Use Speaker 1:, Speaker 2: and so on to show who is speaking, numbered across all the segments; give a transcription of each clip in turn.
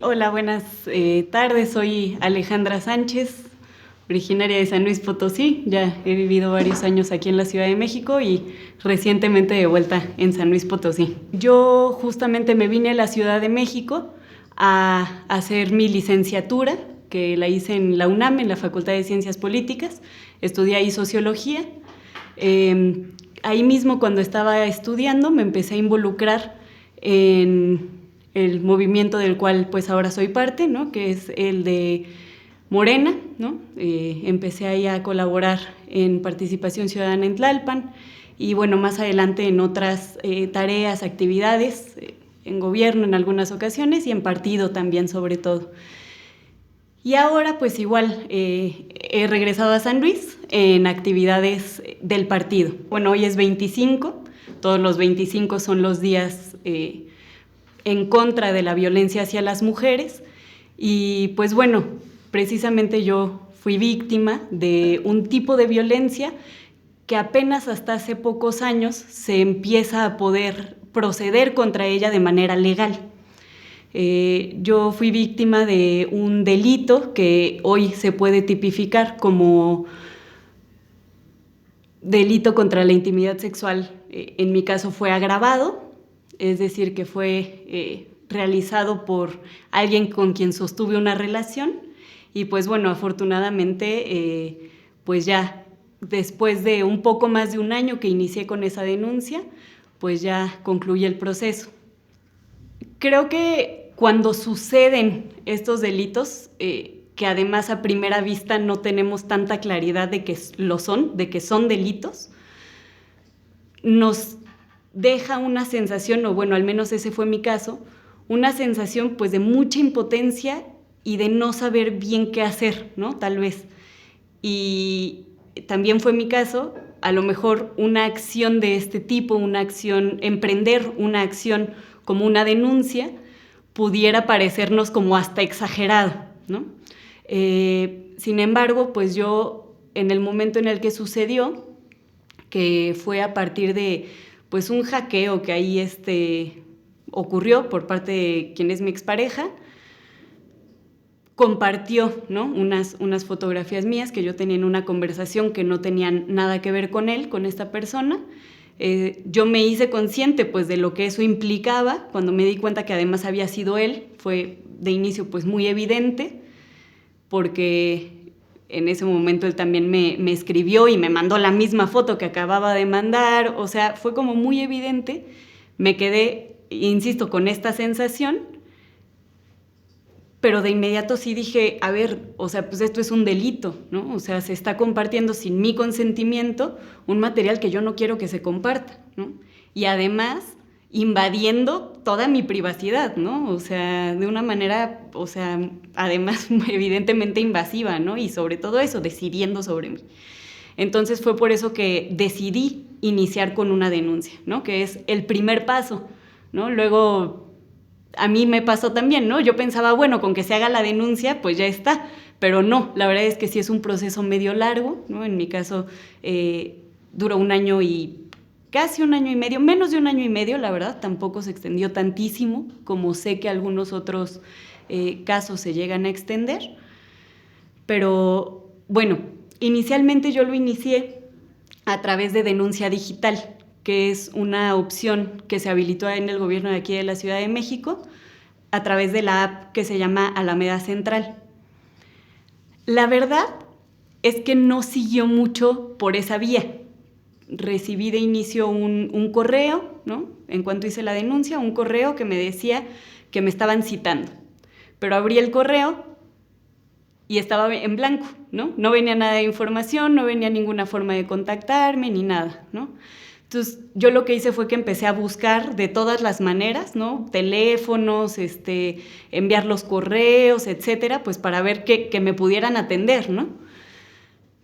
Speaker 1: Hola, buenas tardes. Soy Alejandra Sánchez, originaria de San Luis Potosí. Ya he vivido varios años aquí en la Ciudad de México y recientemente de vuelta en San Luis Potosí. Yo justamente me vine a la Ciudad de México a hacer mi licenciatura, que la hice en la UNAM, en la Facultad de Ciencias Políticas. Estudié ahí sociología. Ahí mismo, cuando estaba estudiando, me empecé a involucrar en el movimiento del cual pues ahora soy parte, ¿no? Que es el de Morena, ¿no? Empecé ahí a colaborar en Participación Ciudadana en Tlalpan y bueno, más adelante en otras tareas, actividades, en gobierno en algunas ocasiones y en partido también sobre todo. Y ahora pues igual he regresado a San Luis en actividades del partido. Bueno, hoy es 25, todos los 25 son los días en contra de la violencia hacia las mujeres y pues bueno, precisamente yo fui víctima de un tipo de violencia que apenas hasta hace pocos años se empieza a poder proceder contra ella de manera legal. Yo fui víctima de un delito que hoy se puede tipificar como delito contra la intimidad sexual. En mi caso fue agravado, es decir, que fue realizado por alguien con quien sostuve una relación y pues bueno, afortunadamente pues ya después de un poco más de un año que inicié con esa denuncia, pues ya concluye el proceso. Creo que cuando suceden estos delitos, que además a primera vista no tenemos tanta claridad de que lo son, de que son delitos, nos deja una sensación, o bueno, al menos ese fue mi caso, una sensación pues de mucha impotencia y de no saber bien qué hacer, ¿no? Tal vez. Y también fue mi caso, a lo mejor una acción de este tipo, emprender una acción como una denuncia, pudiera parecernos como hasta exagerado, ¿no? Sin embargo, pues yo, en el momento en el que sucedió, que fue a partir de pues un hackeo que ahí ocurrió por parte de quien es mi expareja, compartió, ¿no? unas fotografías mías que yo tenía en una conversación que no tenían nada que ver con él, con esta persona. Yo me hice consciente pues de lo que eso implicaba. Cuando me di cuenta que además había sido él, fue de inicio pues muy evidente, porque en ese momento él también me escribió y me mandó la misma foto que acababa de mandar. O sea, fue como muy evidente. Me quedé, insisto, con esta sensación, pero de inmediato sí dije, a ver, o sea, pues esto es un delito, ¿no? O sea, se está compartiendo sin mi consentimiento un material que yo no quiero que se comparta, ¿no? Y además invadiendo toda mi privacidad, ¿no? O sea, de una manera, o sea, además evidentemente invasiva, ¿no? Y sobre todo eso, decidiendo sobre mí. Entonces fue por eso que decidí iniciar con una denuncia, ¿no? Que es el primer paso, ¿no? Luego a mí me pasó también, ¿no? Yo pensaba, bueno, con que se haga la denuncia, pues ya está. Pero no, la verdad es que sí es un proceso medio largo, ¿no? En mi caso duró casi un año y medio, menos de un año y medio, la verdad, tampoco se extendió tantísimo, como sé que algunos otros casos se llegan a extender. Pero bueno, inicialmente yo lo inicié a través de denuncia digital, que es una opción que se habilitó en el gobierno de aquí de la Ciudad de México a través de la app que se llama Alameda Central. La verdad es que no siguió mucho por esa vía. Recibí de inicio un correo, ¿no? En cuanto hice la denuncia, un correo que me decía que me estaban citando. Pero abrí el correo y estaba en blanco, ¿no? No venía nada de información, no venía ninguna forma de contactarme ni nada, ¿no? Entonces, yo lo que hice fue que empecé a buscar de todas las maneras, ¿no? Teléfonos, enviar los correos, etcétera, pues para ver que me pudieran atender, ¿no?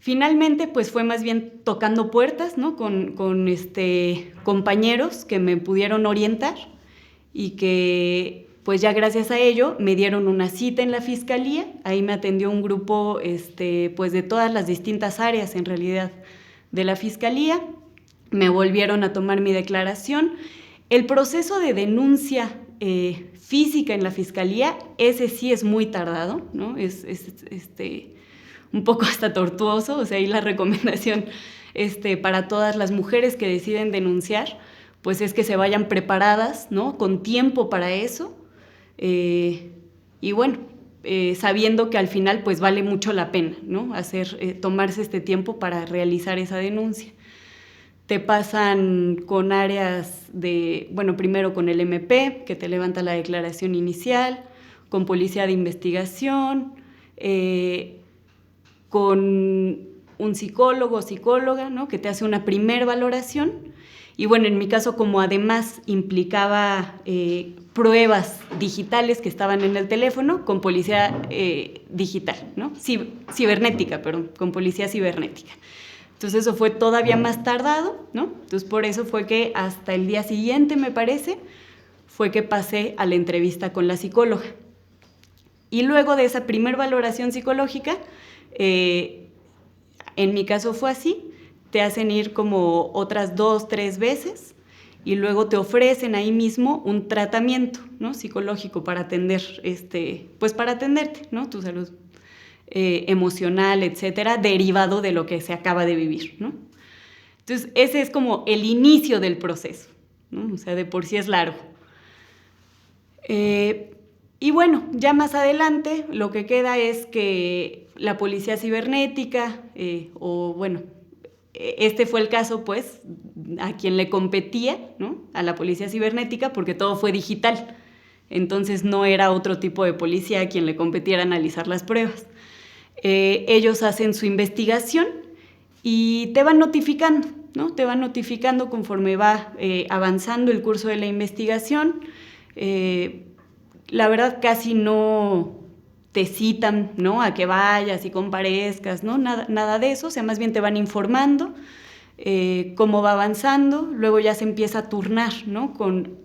Speaker 1: Finalmente, pues fue más bien tocando puertas, ¿no? Con compañeros que me pudieron orientar y que, pues ya gracias a ello, me dieron una cita en la fiscalía. Ahí me atendió un grupo, pues de todas las distintas áreas, en realidad, de la fiscalía. me volvieron a tomar mi declaración. El proceso de denuncia física en la fiscalía, ese sí es muy tardado, ¿no? Es un poco hasta tortuoso, o sea, ahí la recomendación para todas las mujeres que deciden denunciar, pues es que se vayan preparadas, ¿no? Con tiempo para eso, y bueno, sabiendo que al final pues vale mucho la pena, ¿no? Tomarse este tiempo para realizar esa denuncia. Te pasan con áreas bueno, primero con el MP, que te levanta la declaración inicial, con policía de investigación, con un psicólogo o psicóloga, ¿no? Que te hace una primer valoración. Y bueno, en mi caso, como además implicaba pruebas digitales que estaban en el teléfono, con policía digital, ¿no? Cibernética, perdón, con policía cibernética. Entonces eso fue todavía más tardado, ¿no? Entonces por eso fue que hasta el día siguiente, me parece, fue que pasé a la entrevista con la psicóloga. Y luego de esa primer valoración psicológica, en mi caso fue así, te hacen ir como otras 2, 3 veces y luego te ofrecen ahí mismo un tratamiento, ¿no? Psicológico para atender, pues para atenderte, ¿no? Tu salud emocional, etcétera, derivado de lo que se acaba de vivir, ¿no? Entonces, ese es como el inicio del proceso, ¿no? O sea, de por sí es largo. Y bueno, ya más adelante lo que queda es que la policía cibernética, o bueno, este fue el caso, pues, a quien le competía, ¿no? A la policía cibernética, porque todo fue digital. Entonces no era otro tipo de policía a quien le competiera analizar las pruebas. Ellos hacen su investigación y te van notificando, ¿no? Te van notificando conforme va avanzando el curso de la investigación. La verdad casi no te citan, ¿no? A que vayas y comparezcas, ¿no? Nada de eso, o sea, más bien te van informando cómo va avanzando. Luego ya se empieza a turnar, ¿no? Con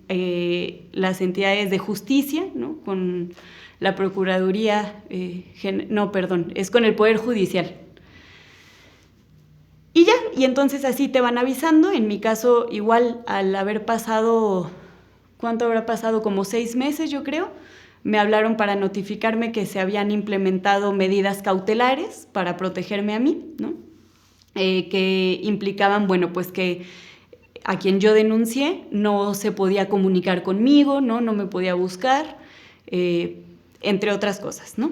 Speaker 1: las entidades de justicia, ¿no? Con la Procuraduría, es con el Poder Judicial. Y ya, y entonces así te van avisando. En mi caso, igual, al haber pasado, ¿cuánto habrá pasado? Como 6 meses, yo creo. Me hablaron para notificarme que se habían implementado medidas cautelares para protegerme a mí, ¿no? Que implicaban, bueno, pues que a quien yo denuncié no se podía comunicar conmigo, no me podía buscar, entre otras cosas, ¿no?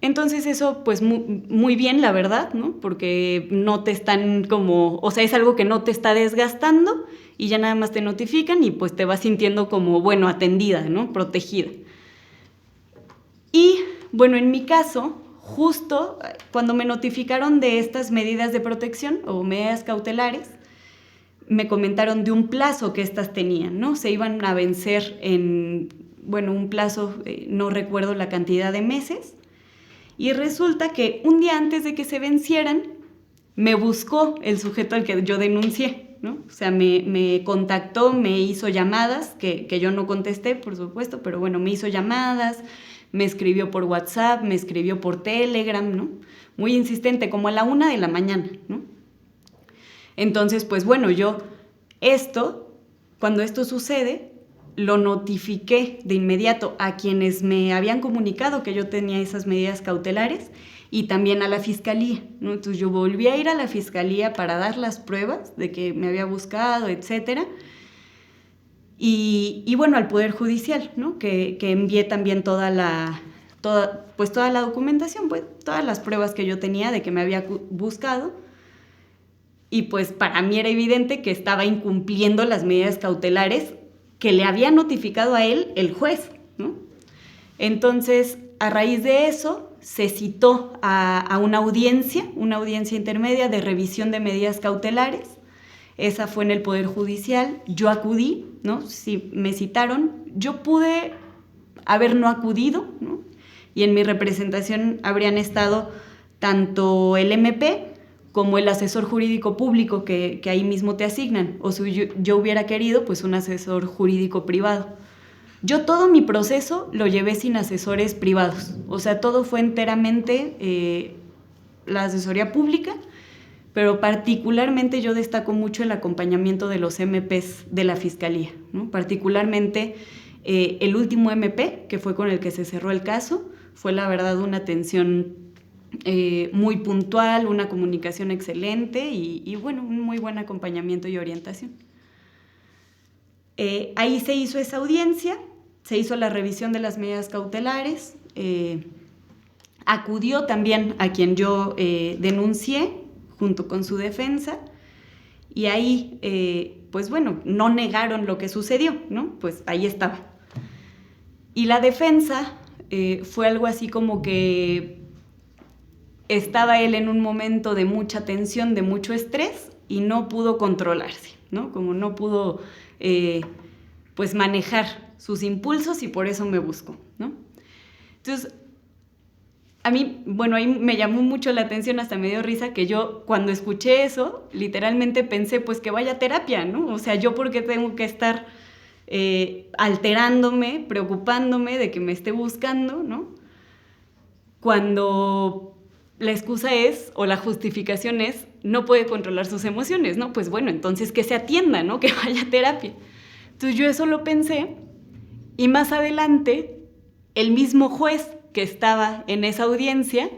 Speaker 1: Entonces eso, pues muy bien, la verdad, ¿no? Porque no te están o sea, es algo que no te está desgastando y ya nada más te notifican y pues te vas sintiendo como, bueno, atendida, ¿no? Protegida. Y, bueno, en mi caso, justo cuando me notificaron de estas medidas de protección o medidas cautelares, me comentaron de un plazo que estas tenían, ¿no? Se iban a vencer en, bueno, un plazo, no recuerdo la cantidad de meses, y resulta que un día antes de que se vencieran, me buscó el sujeto al que yo denuncié, ¿no? O sea, me contactó, me hizo llamadas, que yo no contesté, por supuesto, pero bueno, me hizo llamadas, me escribió por WhatsApp, me escribió por Telegram, ¿no? Muy insistente, como a la 1 de la mañana, ¿no? Entonces, pues bueno, cuando esto sucede, lo notifiqué de inmediato a quienes me habían comunicado que yo tenía esas medidas cautelares y también a la fiscalía, ¿no? Entonces yo volví a ir a la fiscalía para dar las pruebas de que me había buscado, etcétera. Y bueno, al Poder Judicial, ¿no? Que envié también toda la documentación, pues, todas las pruebas que yo tenía de que me había buscado. Y pues para mí era evidente que estaba incumpliendo las medidas cautelares que le había notificado a él el juez, ¿no? Entonces, a raíz de eso, se citó a una audiencia intermedia de revisión de medidas cautelares. Esa fue en el Poder Judicial. Yo acudí, ¿no? Sí, me citaron. Yo pude haber no acudido, ¿no? Y en mi representación habrían estado tanto el MP como el asesor jurídico público que ahí mismo te asignan. O si yo hubiera querido, pues un asesor jurídico privado. Yo todo mi proceso lo llevé sin asesores privados. O sea, todo fue enteramente la asesoría pública. pero particularmente yo destaco mucho el acompañamiento de los MPs de la Fiscalía, ¿no? Particularmente el último MP, que fue con el que se cerró el caso, fue la verdad una atención muy puntual, una comunicación excelente y bueno, un muy buen acompañamiento y orientación. Ahí se hizo esa audiencia, se hizo la revisión de las medidas cautelares, acudió también a quien yo denuncié junto con su defensa y ahí, pues bueno, no negaron lo que sucedió, ¿no? Pues ahí estaba. Y la defensa fue algo así como que estaba él en un momento de mucha tensión, de mucho estrés y no pudo controlarse, ¿no? Como no pudo pues manejar sus impulsos y por eso me buscó, ¿no? Entonces, a mí, bueno, ahí me llamó mucho la atención, hasta me dio risa que yo cuando escuché eso, literalmente pensé pues que vaya a terapia, ¿no? O sea, yo por qué tengo que estar alterándome, preocupándome de que me esté buscando, ¿no? Cuando la excusa es, o la justificación es, no puede controlar sus emociones, ¿no? Pues bueno, entonces que se atienda, ¿no? Que vaya a terapia. Entonces yo eso lo pensé y más adelante el mismo juez que estaba en esa audiencia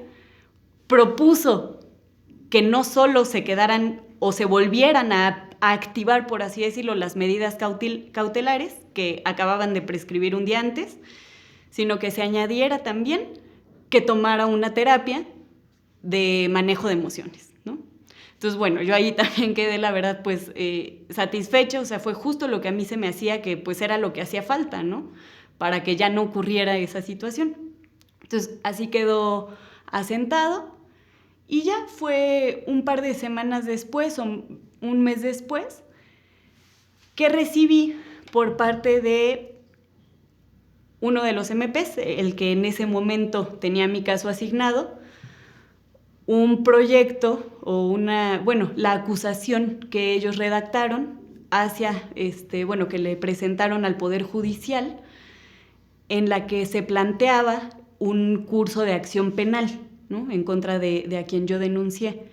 Speaker 1: propuso que no solo se quedaran o se volvieran a activar, por así decirlo, las medidas cautelares que acababan de prescribir un día antes, sino que se añadiera también que tomara una terapia de manejo de emociones, ¿no? Entonces, bueno, yo ahí también quedé, la verdad, pues satisfecha, o sea, fue justo lo que a mí se me hacía que pues era lo que hacía falta, ¿no? Para que ya no ocurriera esa situación. Entonces, así quedó asentado y ya fue un par de semanas después o un mes después que recibí por parte de uno de los MPs, el que en ese momento tenía mi caso asignado, un proyecto o la acusación que ellos redactaron hacia, bueno, que le presentaron al Poder Judicial, en la que se planteaba un curso de acción penal, ¿no? En contra de a quien yo denuncié,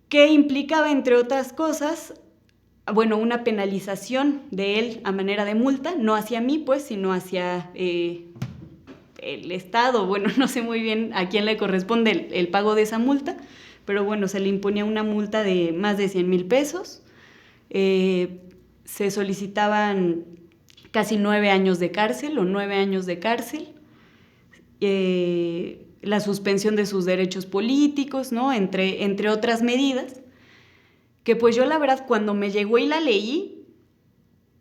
Speaker 1: que implicaba, entre otras cosas, bueno, una penalización de él a manera de multa, no hacia mí, pues, sino hacia el Estado. Bueno, no sé muy bien a quién le corresponde el pago de esa multa, pero bueno, se le imponía una multa de más de 100,000 pesos. Se solicitaban casi 9 años de cárcel o 9 años de cárcel, la suspensión de sus derechos políticos, ¿no? Entre otras medidas, que pues yo la verdad cuando me llegó y la leí,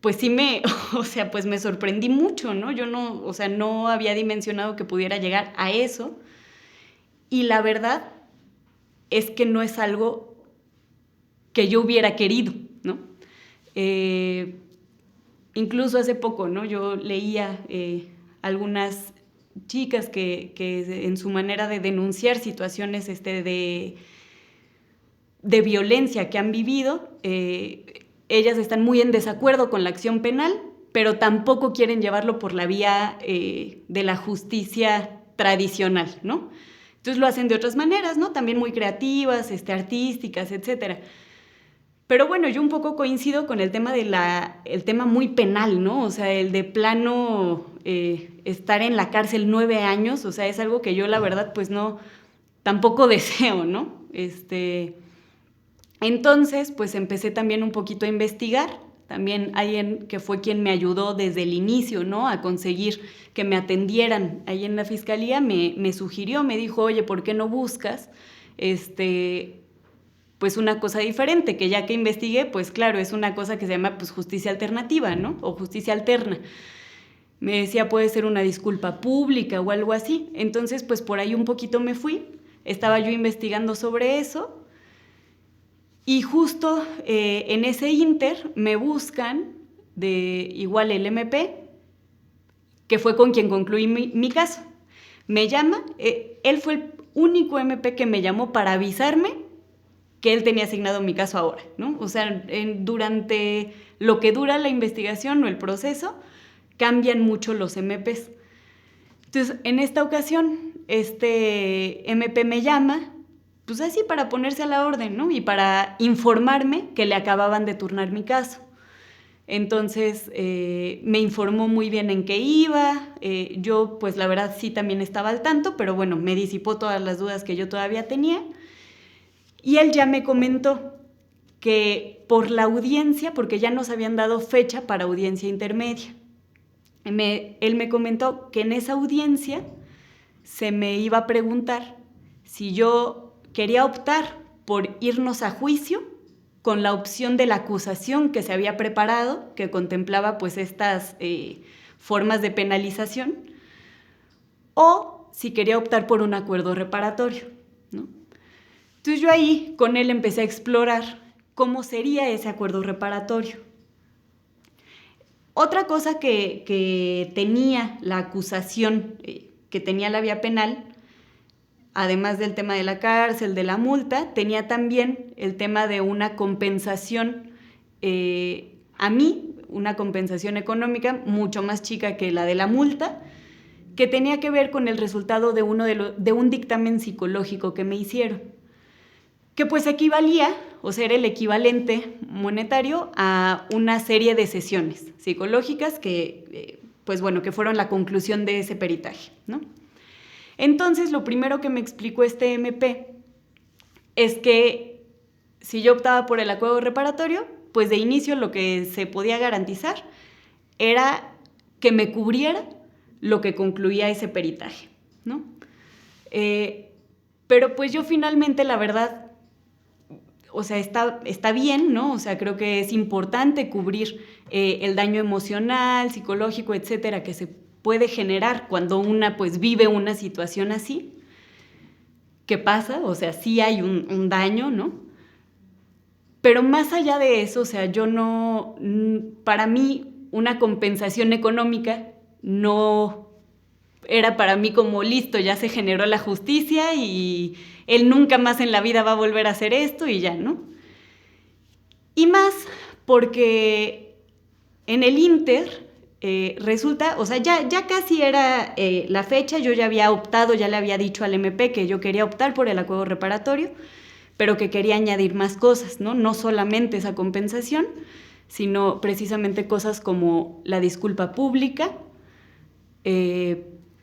Speaker 1: pues sí o sea, pues me sorprendí mucho, ¿no? Yo no, o sea, no había dimensionado que pudiera llegar a eso, y la verdad es que no es algo que yo hubiera querido, ¿no? Incluso hace poco, ¿no? Yo leía algunas chicas que en su manera de denunciar situaciones de violencia que han vivido, ellas están muy en desacuerdo con la acción penal, pero tampoco quieren llevarlo por la vía de la justicia tradicional, ¿no? Entonces lo hacen de otras maneras, ¿no? También muy creativas, artísticas, etcétera. Pero bueno, yo un poco coincido con el tema el tema muy penal, ¿no? O sea, el de plano estar en la cárcel 9 años, o sea, es algo que yo la verdad pues no, tampoco deseo, ¿no? Entonces, pues empecé también un poquito a investigar, también alguien que fue quien me ayudó desde el inicio, ¿no? A conseguir que me atendieran ahí en la fiscalía, me sugirió, me dijo, oye, ¿por qué no buscas pues una cosa diferente? Que ya que investigué, pues claro, es una cosa que se llama pues justicia alternativa, ¿no? O justicia alterna. Me decía, puede ser una disculpa pública o algo así. Entonces, pues por ahí un poquito me fui, estaba yo investigando sobre eso, y justo en ese ínter me buscan de igual el MP, que fue con quien concluí mi caso. Me llama, él fue el único MP que me llamó para avisarme que él tenía asignado mi caso ahora, ¿no? O sea, durante lo que dura la investigación o el proceso, cambian mucho los MPs. Entonces, en esta ocasión, MP me llama pues así para ponerse a la orden, ¿no? Y para informarme que le acababan de turnar mi caso. Entonces me informó muy bien en qué iba, yo pues la verdad sí también estaba al tanto, pero bueno, me disipó todas las dudas que yo todavía tenía. Y él ya me comentó que por la audiencia, porque ya nos habían dado fecha para audiencia intermedia, él me comentó que en esa audiencia se me iba a preguntar si yo quería optar por irnos a juicio con la opción de la acusación que se había preparado, que contemplaba pues estas formas de penalización, o si quería optar por un acuerdo reparatorio, ¿no? Entonces yo ahí con él empecé a explorar cómo sería ese acuerdo reparatorio. Otra cosa que tenía la acusación, que tenía la vía penal, además del tema de la cárcel, de la multa, tenía también el tema de una compensación a mí, una compensación económica mucho más chica que la de la multa, que tenía que ver con el resultado de un dictamen psicológico que me hicieron, que pues equivalía, o sea, era el equivalente monetario a una serie de sesiones psicológicas que, pues bueno, que fueron la conclusión de ese peritaje, ¿no? Entonces, lo primero que me explicó este MP es que si yo optaba por el acuerdo reparatorio, pues de inicio lo que se podía garantizar era que me cubriera lo que concluía ese peritaje, ¿no? Pero pues yo finalmente, la verdad, o sea, está bien, ¿no? O sea, creo que es importante cubrir el daño emocional, psicológico, etcétera, que se puede generar cuando una pues vive una situación así. ¿Qué pasa? O sea, sí hay un daño, ¿no? Pero más allá de eso, o sea, yo no, para mí una compensación económica no era para mí como listo, ya se generó la justicia y él nunca más en la vida va a volver a hacer esto y ya, ¿no? Y más porque en el Inter resulta, o sea, ya casi era la fecha, yo ya había optado, ya le había dicho al MP que yo quería optar por el acuerdo reparatorio, pero que quería añadir más cosas, ¿no? No solamente esa compensación, sino precisamente cosas como la disculpa pública,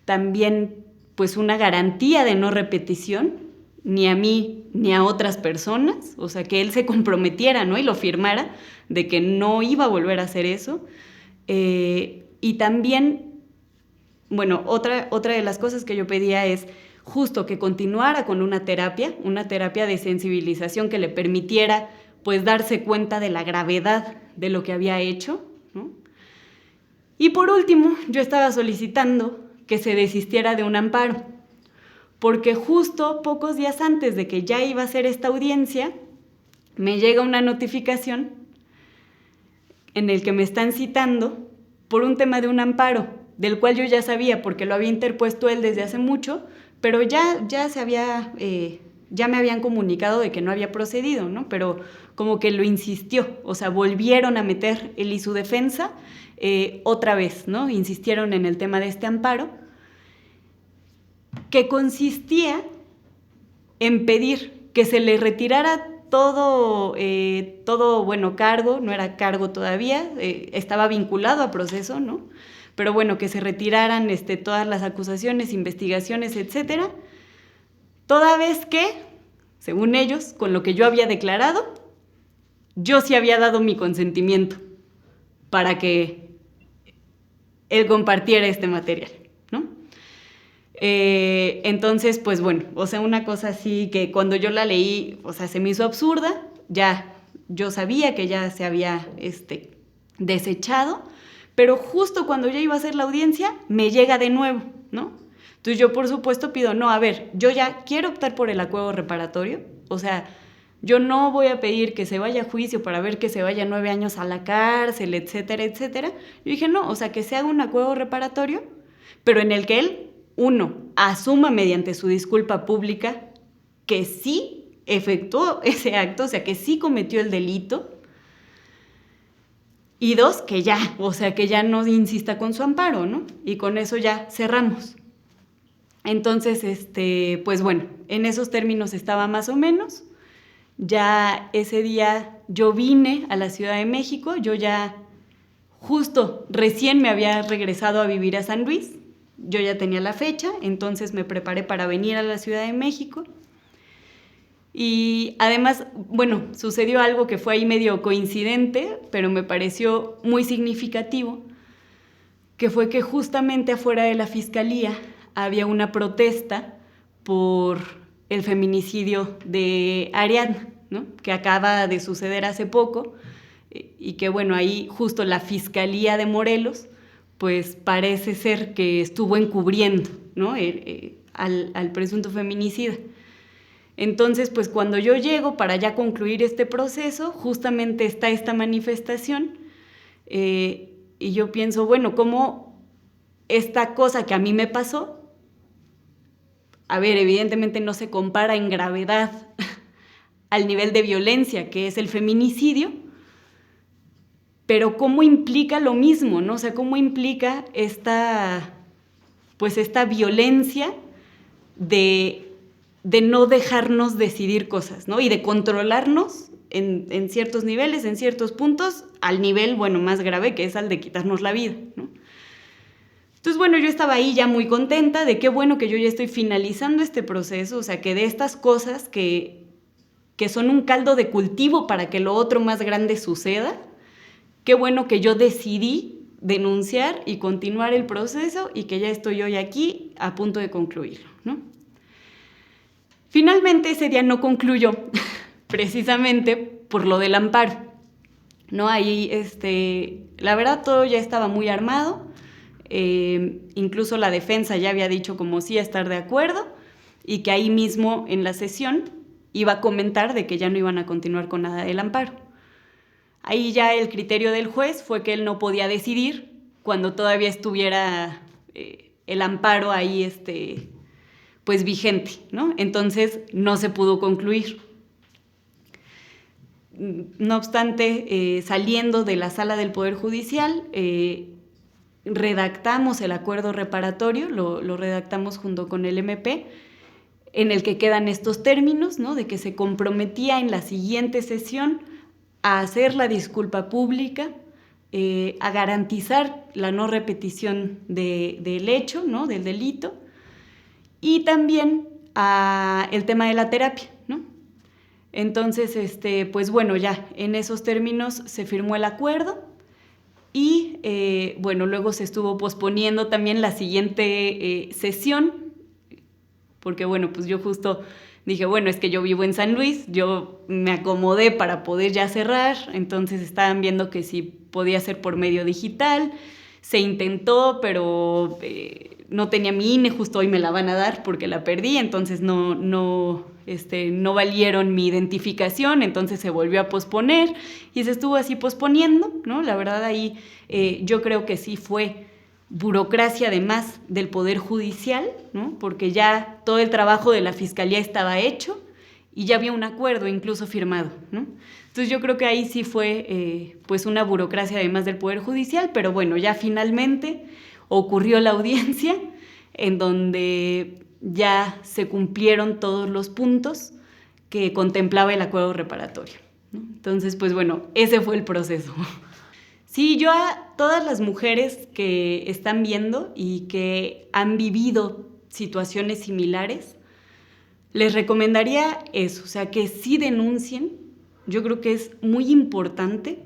Speaker 1: también pues una garantía de no repetición, ni a mí ni a otras personas, o sea, que él se comprometiera, ¿no? Y lo firmara de que no iba a volver a hacer eso. Y también, bueno, otra de las cosas que yo pedía es justo que continuara con una terapia de sensibilización que le permitiera pues darse cuenta de la gravedad de lo que había hecho, ¿no? Y por último, yo estaba solicitando que se desistiera de un amparo, porque justo pocos días antes de que ya iba a hacer esta audiencia, me llega una notificación en el que me están citando por un tema de un amparo, del cual yo ya sabía porque lo había interpuesto él desde hace mucho, pero ya me habían comunicado de que no había procedido, ¿no? Pero como que lo insistió, o sea, volvieron a meter él y su defensa otra vez, ¿no? Insistieron en el tema de este amparo, que consistía en pedir que se le retirara todo, bueno, cargo, no era cargo todavía, estaba vinculado a proceso, ¿no? Pero bueno, que se retiraran todas las acusaciones, investigaciones, etcétera, toda vez que, según ellos, con lo que yo había declarado, yo sí había dado mi consentimiento para que él compartiera este material, ¿no? Entonces, pues bueno, o sea, una cosa así que cuando yo la leí, o sea, se me hizo absurda, ya yo sabía que ya se había desechado, pero justo cuando ya iba a hacer la audiencia, me llega de nuevo, ¿no? Entonces yo, por supuesto, pido, no, a ver, yo ya quiero optar por el acuerdo reparatorio, o sea, yo no voy a pedir que se vaya a juicio para ver que se vaya 9 años a la cárcel, etcétera, etcétera. Yo dije, no, o sea, que se haga un acuerdo reparatorio, pero en el que él, uno, asuma mediante su disculpa pública que sí efectuó ese acto, o sea, que sí cometió el delito. Y dos, que ya, o sea, que ya no insista con su amparo, ¿no? Y con eso ya cerramos. Entonces, pues bueno, en esos términos estaba más o menos. Ya ese día yo vine a la Ciudad de México, yo ya justo recién me había regresado a vivir a San Luis, yo ya tenía la fecha, entonces me preparé para venir a la Ciudad de México. Y además, bueno, sucedió algo que fue ahí medio coincidente, pero me pareció muy significativo, que fue que justamente afuera de la fiscalía había una protesta por el feminicidio de Ariadna, ¿no? Que acaba de suceder hace poco, y que bueno, ahí justo la Fiscalía de Morelos pues parece ser que estuvo encubriendo, ¿no? al presunto feminicida. Entonces, pues cuando yo llego para ya concluir este proceso, justamente está esta manifestación, y yo pienso, bueno, ¿cómo esta cosa que a mí me pasó, a ver, evidentemente no se compara en gravedad al nivel de violencia que es el feminicidio, pero cómo implica lo mismo, ¿no? O sea, cómo implica esta violencia de no dejarnos decidir cosas, ¿no? Y de controlarnos en ciertos niveles, en ciertos puntos, al nivel, bueno, más grave, que es al de quitarnos la vida, ¿no? Entonces, bueno, yo estaba ahí ya muy contenta de qué bueno que yo ya estoy finalizando este proceso, o sea, que de estas cosas que son un caldo de cultivo para que lo otro más grande suceda, qué bueno que yo decidí denunciar y continuar el proceso y que ya estoy hoy aquí a punto de concluirlo, ¿no? Finalmente ese día no concluyó, precisamente por lo del amparo, ¿no? Ahí, la verdad, todo ya estaba muy armado, incluso la defensa ya había dicho como sí estar de acuerdo y que ahí mismo en la sesión iba a comentar de que ya no iban a continuar con nada del amparo. Ahí ya el criterio del juez fue que él no podía decidir cuando todavía estuviera el amparo ahí pues vigente, ¿no? Entonces no se pudo concluir. No obstante, saliendo de la sala del Poder Judicial, redactamos el acuerdo reparatorio, lo redactamos junto con el MP, en el que quedan estos términos, ¿no? De que se comprometía en la siguiente sesión a hacer la disculpa pública, a garantizar la no repetición del hecho, ¿no? Del delito, y también el tema de la terapia, ¿no? Entonces, pues bueno, ya en esos términos se firmó el acuerdo y, bueno, luego se estuvo posponiendo también la siguiente sesión, porque, bueno, pues yo justo dije, bueno, es que yo vivo en San Luis, yo me acomodé para poder ya cerrar, entonces estaban viendo que si podía ser por medio digital, se intentó, pero no tenía mi INE, justo hoy me la van a dar porque la perdí, entonces no valieron mi identificación, entonces se volvió a posponer y se estuvo así posponiendo, ¿no? La verdad ahí yo creo que sí fue burocracia además del Poder Judicial, ¿no? Porque ya todo el trabajo de la Fiscalía estaba hecho y ya había un acuerdo incluso firmado, ¿no? Entonces yo creo que ahí sí fue pues una burocracia además del Poder Judicial, pero bueno, ya finalmente ocurrió la audiencia en donde ya se cumplieron todos los puntos que contemplaba el acuerdo reparatorio, ¿no? Entonces, pues bueno, ese fue el proceso. Sí, yo a todas las mujeres que están viendo y que han vivido situaciones similares, les recomendaría eso, o sea, que sí denuncien. Yo creo que es muy importante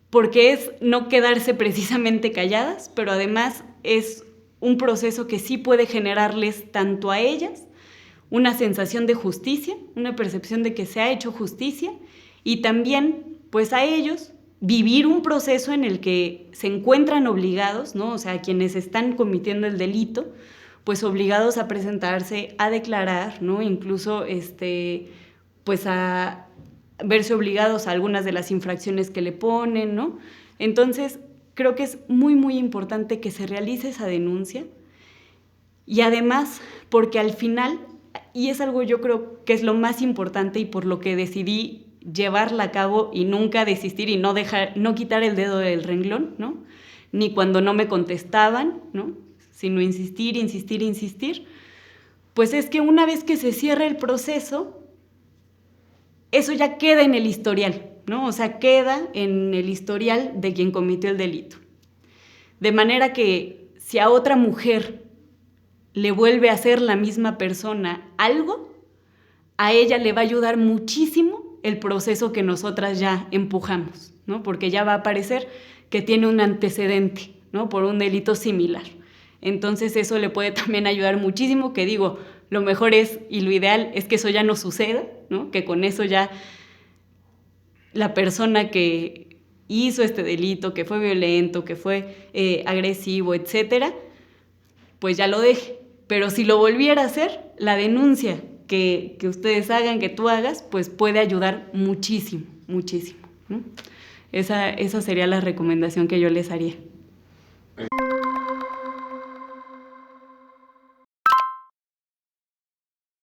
Speaker 1: porque es no quedarse precisamente calladas, pero además es un proceso que sí puede generarles tanto a ellas una sensación de justicia, una percepción de que se ha hecho justicia, y también pues a ellos vivir un proceso en el que se encuentran obligados, ¿no? O sea, quienes están cometiendo el delito, pues obligados a presentarse, a declarar, ¿no? Incluso pues a verse obligados a algunas de las infracciones que le ponen, ¿no? Entonces, creo que es muy, muy importante que se realice esa denuncia y además porque al final, y es algo yo creo que es lo más importante y por lo que decidí llevarla a cabo y nunca desistir y no quitar el dedo del renglón, ¿no? Ni cuando no me contestaban, ¿no? sino insistir, insistir, insistir, pues es que una vez que se cierra el proceso, eso ya queda en el historial, ¿no? O sea, queda en el historial de quien cometió el delito. De manera que si a otra mujer le vuelve a hacer la misma persona algo, a ella le va a ayudar muchísimo el proceso que nosotras ya empujamos, ¿no? Porque ya va a aparecer que tiene un antecedente, ¿no? Por un delito similar. Entonces eso le puede también ayudar muchísimo, que digo, lo mejor es y lo ideal es que eso ya no suceda, ¿no? Que con eso ya la persona que hizo este delito, que fue violento, que fue agresivo, etcétera, pues ya lo deje. Pero si lo volviera a hacer, la denuncia que ustedes hagan, que tú hagas, pues puede ayudar muchísimo, muchísimo, ¿no? Esa sería la recomendación que yo les haría.